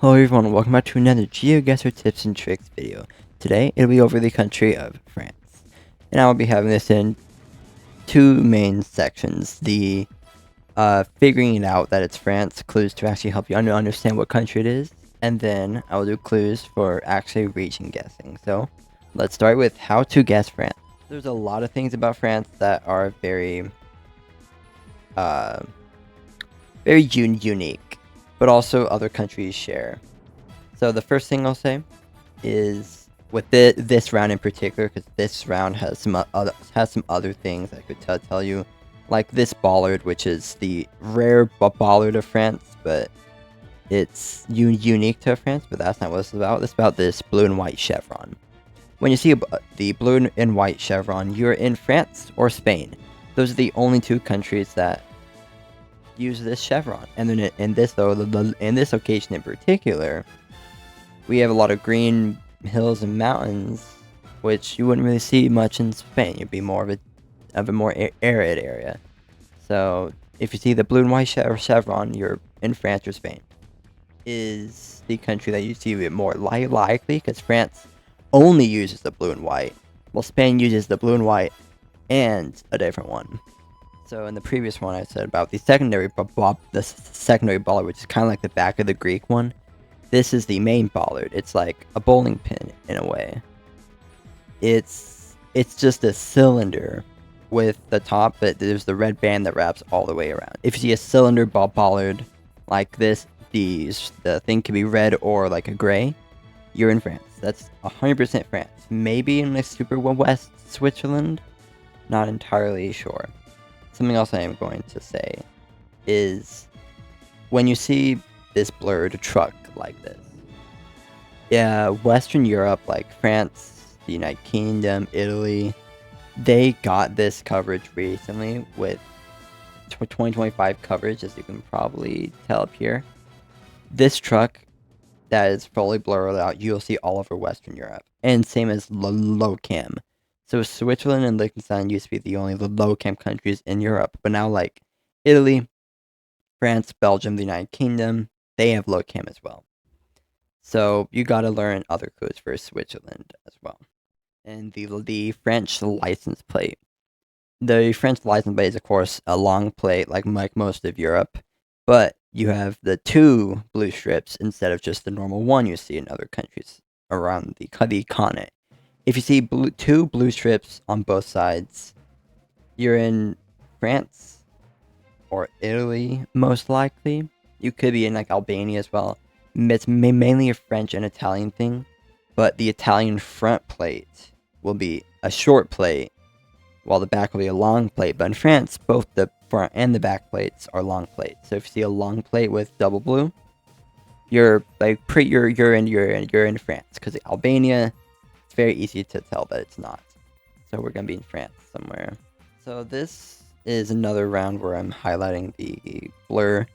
Hello everyone, welcome back to another GeoGuessr tips and tricks video. Today, it'll be over the country of France. And I will be having this in two main sections. The figuring it out that it's France, clues to actually help you understand what country it is. And then I will do clues for actually reaching guessing. So, let's start with how to guess France. There's a lot of things about France that are very unique, but also other countries share. So the first thing I'll say is with this round in particular, because this round has some other things I could tell you, like this bollard, which is the rare bollard of France, but it's unique to France. But that's not what it's about. It's about this blue and white chevron. When you see the blue and white chevron, you're in France or Spain. Those are the only two countries that use this chevron. And then in this occasion in particular, we have a lot of green hills and mountains, which you wouldn't really see much in Spain. It'd be more of a more arid area. So if you see the blue and white chevron, you're in France or Spain. Is the country that you see it more likely, because France only uses the blue and white, while Spain uses the blue and white and a different one. So in the previous one, I said about the secondary bollard, which is kind of like the back of the Greek one. This is the main bollard. It's like a bowling pin in a way. It's just a cylinder with the top, but there's the red band that wraps all the way around. If you see a cylinder bollard like this, the thing can be red or like a gray. You're in France. That's 100% France. Maybe in the super west Switzerland. Not entirely sure. Something else I am going to say is when you see this blurred truck like this, yeah, Western Europe, like France, the United Kingdom, Italy, they got this coverage recently with 2025 coverage, as you can probably tell up here. This truck that is fully blurred out, you'll see all over Western Europe, and same as low cam. So Switzerland and Liechtenstein used to be the only low cam countries in Europe, but now like Italy, France, Belgium, the United Kingdom, they have low cam as well. So you gotta learn other codes for Switzerland as well. And the French license plate. The French license plate is of course a long plate like most of Europe, but you have the two blue strips instead of just the normal one you see in other countries around the continent. If you see two blue strips on both sides, you're in France or Italy, most likely. You could be in like Albania as well. It's mainly a French and Italian thing, but the Italian front plate will be a short plate, while the back will be a long plate. But in France, both the front and the back plates are long plates. So if you see a long plate with double blue, you're like you're in France, because Albania, it's very easy to tell that it's not. So we're gonna be in France somewhere. So this is another round where I'm highlighting the blur,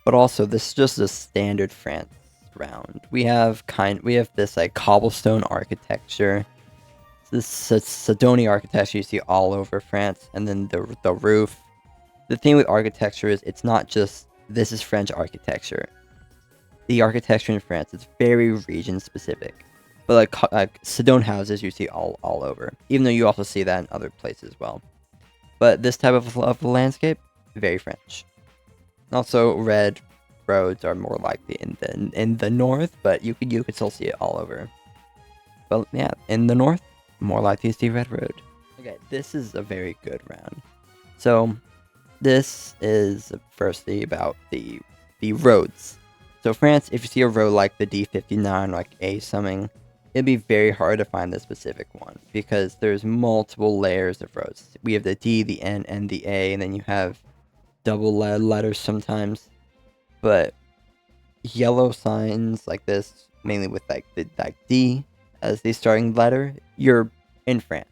but also this is just a standard France round. We have this like cobblestone architecture. This Sidoni architecture you see all over France, and then the roof. The thing with architecture is it's not just this is French architecture. The architecture in France is very region specific, but like stone houses you see all over, even though you also see that in other places as well. But this type of landscape, very French. Also, red roads are more likely in the north, but you could still see it all over. But yeah, in the north, more likely to see red road. Okay, this is a very good round. So this is firstly about the roads. So France, if you see a road like the D59, like A something, it'd be very hard to find the specific one because there's multiple layers of roads. We have the D, the N, and the A, and then you have double letters sometimes. But yellow signs like this, mainly with like the D as the starting letter, you're in France.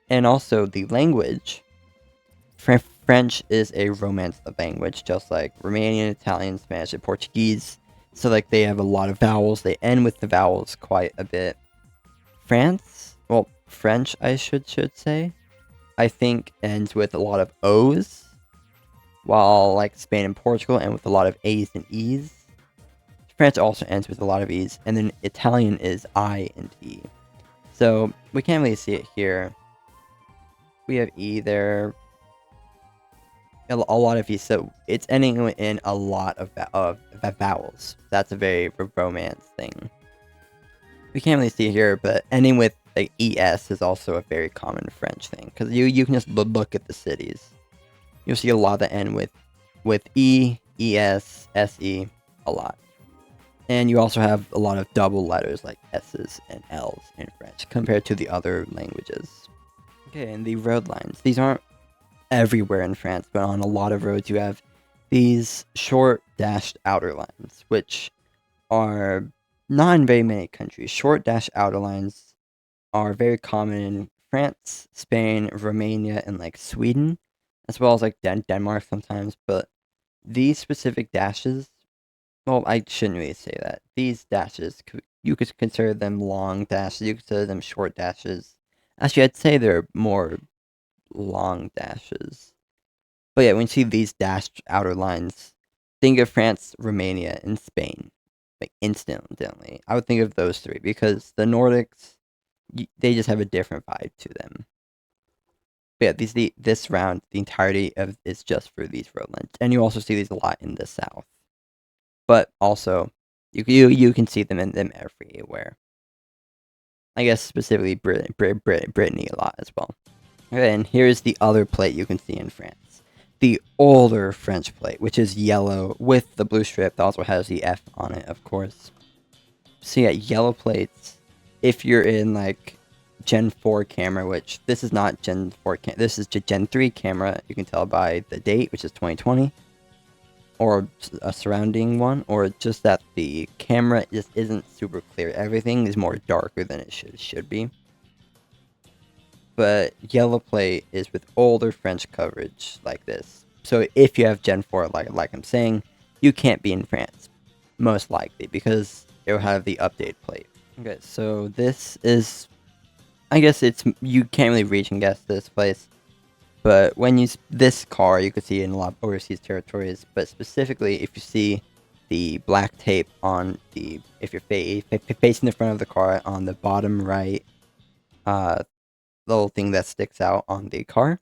And also the language. French is a Romance language, just like Romanian, Italian, Spanish, and Portuguese. So like they have a lot of vowels. They end with the vowels quite a bit. French, I should say, I think ends with a lot of O's, while like Spain and Portugal end with a lot of A's and E's. France also ends with a lot of E's, and then Italian is I and E. So we can't really see it here. We have E there, a lot of E's, so it's ending in a lot of vowels. That's a very Romance thing. We can't really see it here, but ending with like ES is also a very common French thing, because you can just look at the cities. You'll see a lot that end with E, ES, SE, a lot. And you also have a lot of double letters like S's and L's in French compared to the other languages. Okay, and the road lines. These aren't everywhere in France, but on a lot of roads you have these short dashed outer lines, which are not in very many countries. Short dashed outer lines are very common in France, Spain, Romania, and like Sweden, as well as like Denmark sometimes. But these specific dashes, well, I shouldn't really say that. These dashes, you could consider them long dashes, you could consider them short dashes. Actually, I'd say they're more long dashes. But yeah, when you see these dashed outer lines, think of France, Romania, and Spain. Like instantly. I would think of those three because the Nordics, they just have a different vibe to them. But yeah, this round, the entirety of is just for these road lines, and you also see these a lot in the south. But also, you can see them in them everywhere. I guess specifically Brittany a lot as well. Okay, and here's the other plate you can see in France. The older French plate, which is yellow with the blue strip that also has the F on it, of course. So yeah, yellow plates, if you're in like Gen 4 camera, which this is not Gen 4 this is Gen 3 camera, you can tell by the date, which is 2020, or a surrounding one, or just that the camera just isn't super clear. Everything is more darker than it should be. But yellow plate is with older French coverage like this. So if you have Gen 4, like I'm saying, you can't be in France, most likely, because it will have the update plate. Okay, so this is, I guess you can't really reach and guess this place, but when you, this car, you could see in a lot of overseas territories, but specifically if you see the black tape on the, if you're facing the front of the car on the bottom right, little thing that sticks out on the car.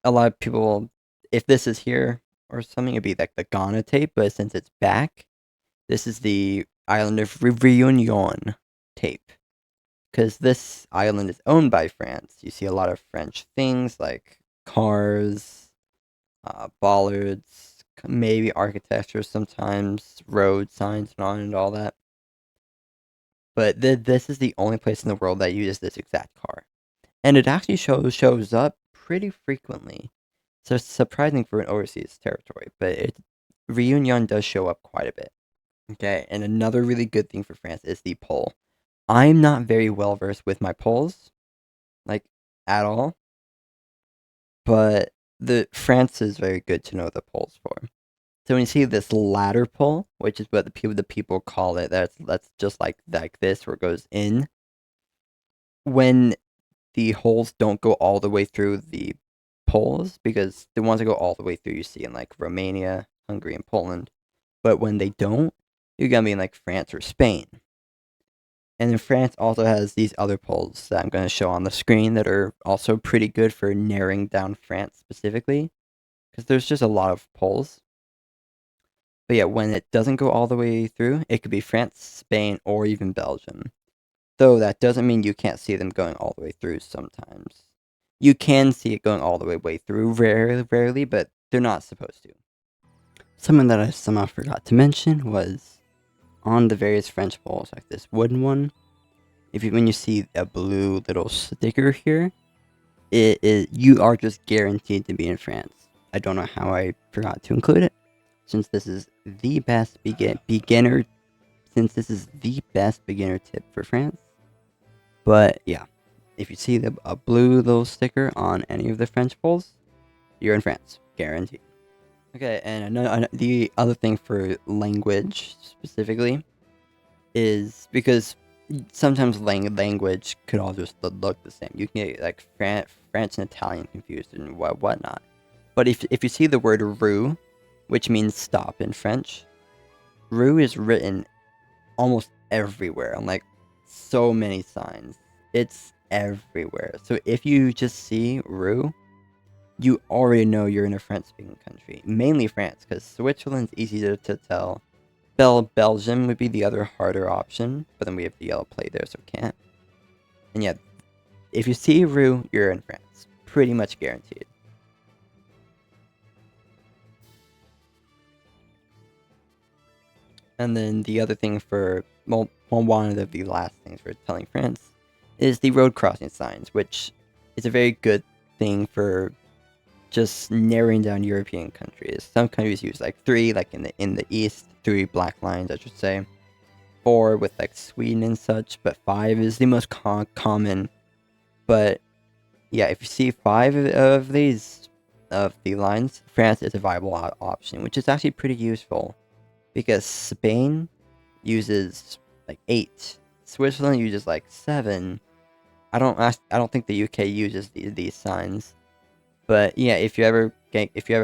A lot of people, if this is here or something, it'd be like the Ghana tape, but since it's back, this is the island of Reunion tape. Because this island is owned by France. You see a lot of French things like cars, bollards, maybe architecture sometimes, road signs and all that. But this is the only place in the world that uses this exact car. And it actually shows up pretty frequently. So it's surprising for an overseas territory, but Reunion does show up quite a bit. Okay, and another really good thing for France is the pole. I'm not very well versed with my poles, like at all, but the France is very good to know the poles for. So when you see this ladder pole, which is what the people call it, that's just like this where it goes in. When the holes don't go all the way through the poles, because the ones that go all the way through you see in like Romania, Hungary, and Poland, but when they don't, you're gonna be in like France or Spain. And then France also has these other poles that I'm going to show on the screen that are also pretty good for narrowing down France specifically, because there's just a lot of poles. But yeah, when it doesn't go all the way through, it could be France, Spain, or even Belgium. Though that doesn't mean you can't see them going all the way through sometimes. You can see it going all the way through rarely, but they're not supposed to. Something that I somehow forgot to mention was on the various French poles, like this wooden one, when you see a blue little sticker here, you are just guaranteed to be in France. I don't know how I forgot to include it, since this is the best beginner tip for France. But yeah, if you see a blue little sticker on any of the French poles, you're in France, guaranteed. Okay, and the other thing for language specifically is because sometimes language could all just look the same. You can get like France and Italian confused and whatnot. But if you see the word rue, which means stop in French, Rue is written almost everywhere on like so many signs. It's everywhere. So if you just see Rue, you already know you're in a French-speaking country. Mainly France, because Switzerland's easy to tell. Belgium would be the other harder option, but then we have the yellow plate there, so can't. And yeah, if you see Rue, you're in France. Pretty much guaranteed. And then the other thing for, well, one of the last things for telling France is the road crossing signs, which is a very good thing for just narrowing down European countries. Some countries use like 3, like in the east, 3 black lines, I should say. 4 with like Sweden and such, but 5 is the most common. But yeah, if you see 5 of these of the lines, France is a viable option, which is actually pretty useful because Spain uses like 8, Switzerland uses like 7. I don't think the UK uses these signs. But yeah, if you ever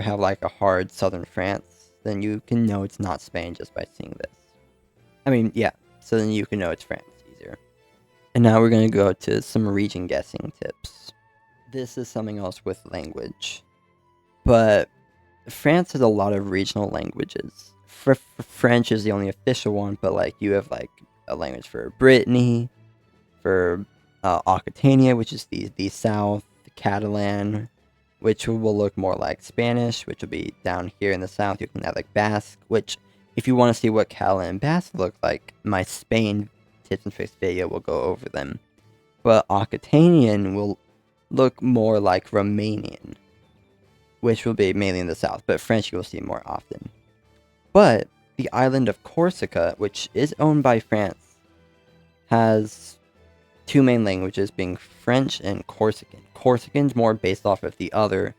have like a hard southern France, then you can know it's not Spain just by seeing this. I mean, yeah, so then you can know it's France easier. And now we're going to go to some region guessing tips. This is something else with language. But France has a lot of regional languages. French is the only official one, but like you have like a language for Brittany, for Occitania, which is the south, Catalan, which will look more like Spanish, which will be down here in the south. You can have like Basque, which if you want to see what Catalan and Basque look like, my Spain tips and tricks video will go over them. But Occitanian will look more like Romanian, which will be mainly in the south, but French you will see more often. But the island of Corsica, which is owned by France, has 2 main languages being French and Corsican. Corsican's more based off of the other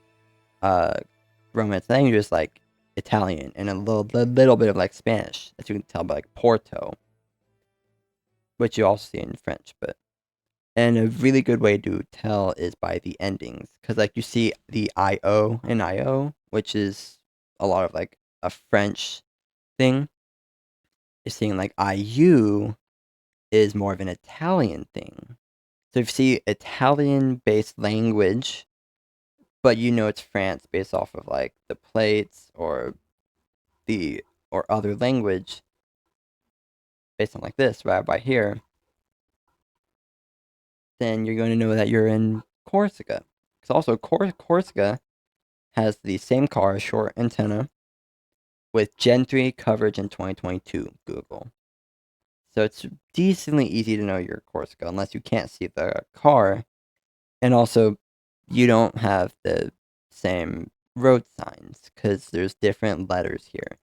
Romance languages like Italian and a little bit of like Spanish, as you can tell by like Porto, which you also see in French. And a really good way to tell is by the endings, because like you see the IO in IO, which is a lot of like a French thing. You're seeing like IU is more of an Italian thing. So if you see Italian-based language, but you know it's France based off of like the plates or other language based on like this right here, then you're going to know that you're in Corsica. Because also Corsica has the same car, short antenna, with Gen 3 coverage in 2022 Google. So it's decently easy to know you're Corsica unless you can't see the car. And also, you don't have the same road signs because there's different letters here.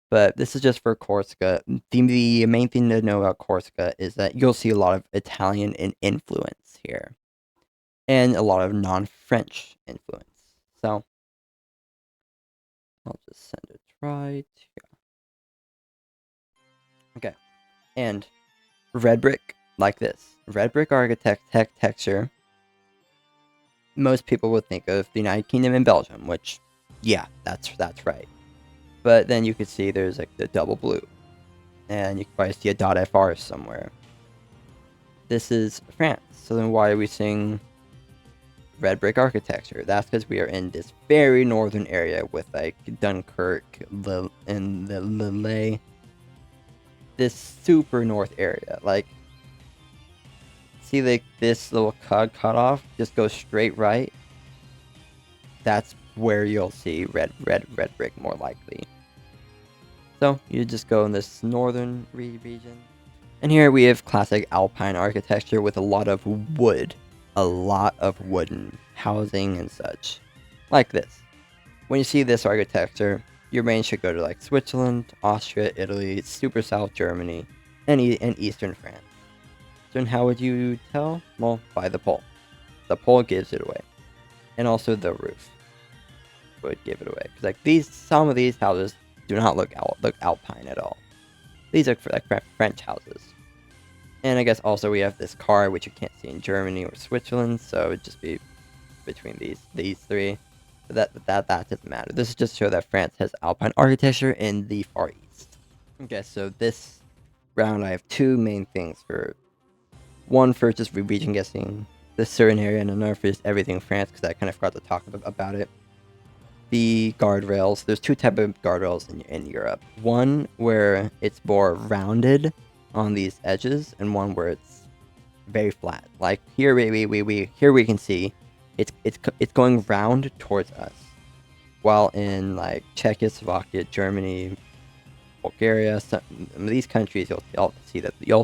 But this is just for Corsica. The main thing to know about Corsica is that you'll see a lot of Italian influence here. And a lot of non-French influence. So, I'll just send it right here. Okay. And red brick, like this. Red brick architecture. Most people would think of the United Kingdom and Belgium, which, yeah, that's right. But then you could see there's like the double blue. And you can probably see a .fr somewhere. This is France. So then why are we seeing red brick architecture? That's because we are in this very northern area with like Dunkirk and the Lille. This super north area. Like, see like this little cut off? Just go straight right. That's where you'll see red brick more likely. So you just go in this northern region. And here we have classic alpine architecture with a lot of wood. A lot of wooden housing and such. Like this. When you see this architecture, your brain should go to like Switzerland, Austria, Italy, super south Germany, and eastern France. So then how would you tell? Well, by the pole. The pole gives it away. And also the roof would give it away. Because like some of these houses do not look alpine at all. These are for like French houses. And I guess also we have this car, which you can't see in Germany or Switzerland, so it'd just be between these 3. But that doesn't matter. This is just to show that France has alpine architecture in the Far East. Okay, so this round I have two main things for. One for just region guessing the certain area, and another for just everything France, because I kind of forgot to talk about it. The guardrails. There's two types of guardrails in Europe. One where it's more rounded on these edges, and one where it's very flat. Like here, here we can see it's going round towards us, while in like Czechoslovakia, Germany, Bulgaria, some of these countries, you'll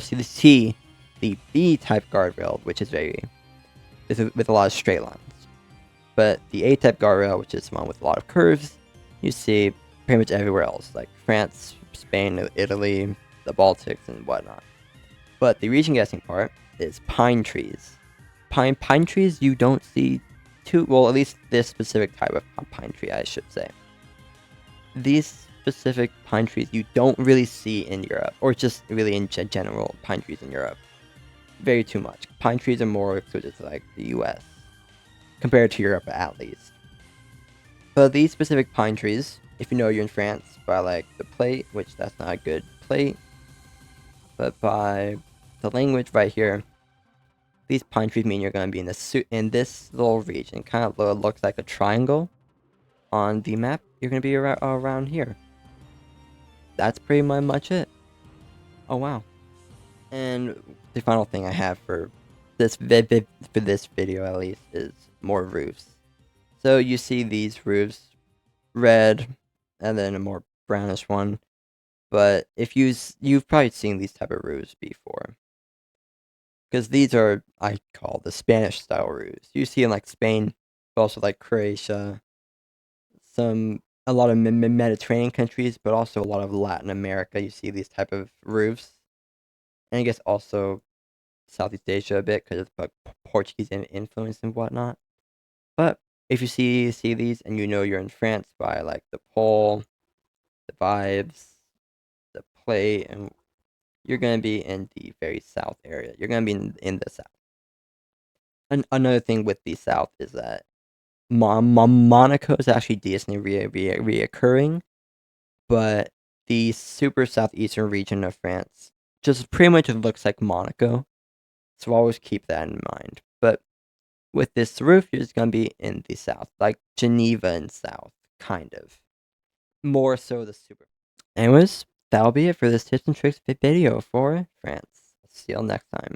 see the B type guardrail, which is with a lot of straight lines. But the A type guardrail, which is one with a lot of curves, you see pretty much everywhere else, like France, Spain, Italy, the Baltics, and whatnot. But the region guessing part is pine trees. Pine trees you don't see too well, at least this specific type of pine tree, I should say. These specific pine trees you don't really see in Europe, or just really in general pine trees in Europe. Very too much. Pine trees are more exclusive to like the US, compared to Europe at least. But these specific pine trees, if you know you're in France, by like the plate, which that's not a good plate, but by the language right here, these pine trees mean you're going to be in this little region. Kind of looks like a triangle on the map. You're going to be around here. That's pretty much it. Oh wow. And the final thing I have for this video at least is more roofs. So you see these roofs, red, and then a more brownish one. But if you've probably seen these type of roofs before, because these are I call the Spanish style roofs. You see in like Spain, but also like Croatia, a lot of Mediterranean countries, but also a lot of Latin America. You see these type of roofs, and I guess also Southeast Asia a bit because of like Portuguese influence and whatnot. But if you see these and you know you're in France by like the pole, the vibes, the plate, and you're gonna be in the very south area. You're gonna be in the south. And another thing with the south is that Monaco is actually decently reoccurring, but the super southeastern region of France just pretty much looks like Monaco. So always keep that in mind. But with this roof, you're just gonna be in the south, like Geneva and south, kind of. More so the super. Anyways, that'll be it for this tips and tricks video for France. See you all next time.